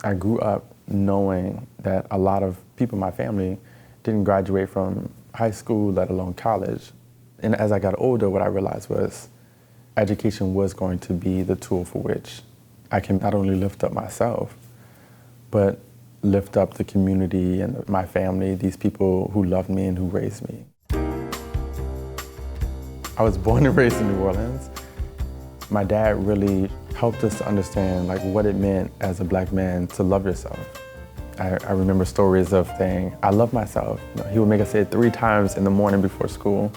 I grew up knowing that a lot of people in my family didn't graduate from high school, let alone college. And as I got older, what I realized was education was going to be the tool for which I can not only lift up myself, but lift up the community and my family, these people who loved me and who raised me. I was born and raised in New Orleans. My dad really helped us to understand what it meant as a Black man to love yourself. I remember stories of saying, I love myself. He would make us say it 3 times in the morning before school.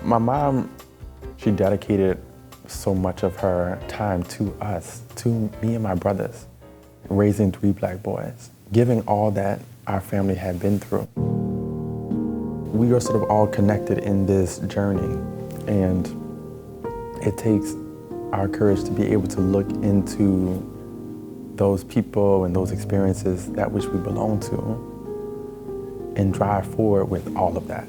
My mom, she dedicated so much of her time to us, to me and my brothers, raising 3 Black boys, giving all that our family had been through. We are sort of all connected in this journey, and it takes our courage to be able to look into those people and those experiences that which we belong to and drive forward with all of that.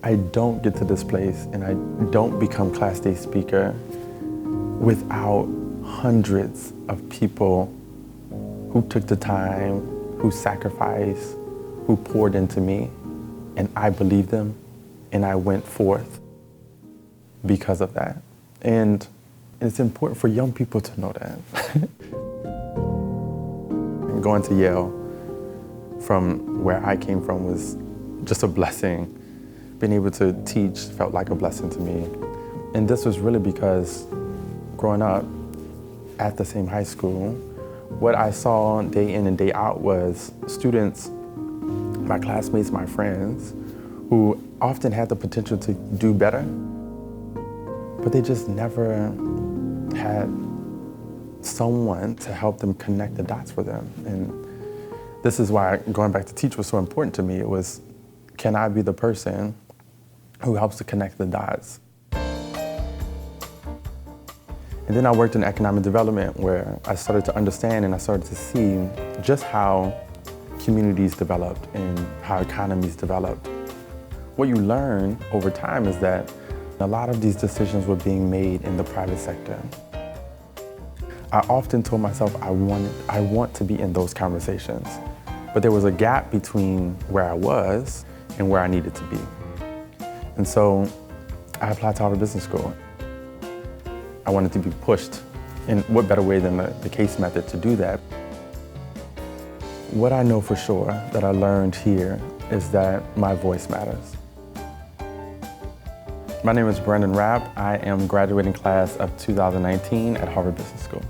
I don't get to this place and I don't become Class Day speaker without hundreds of people who took the time, who sacrificed, who poured into me, and I believed them and I went forth because of that. And it's important for young people to know that. Going to Yale from where I came from was just a blessing. Being able to teach felt like a blessing to me. And this was really because growing up at the same high school, what I saw day in and day out was students, my classmates, my friends, who often had the potential to do better, but they just never had someone to help them connect the dots for them. And this is why going back to teach was so important to me. It was, can I be the person who helps to connect the dots? And then I worked in economic development, where I started to understand and I started to see just how communities developed and how economies developed. What you learn over time is that a lot of these decisions were being made in the private sector. I often told myself I want to be in those conversations, but there was a gap between where I was and where I needed to be. And so I applied to Harvard Business School. I wanted to be pushed, and what better way than the case method to do that? What I know for sure that I learned here is that my voice matters. My name is Rapp. I am graduating class of 2019 at Harvard Business School.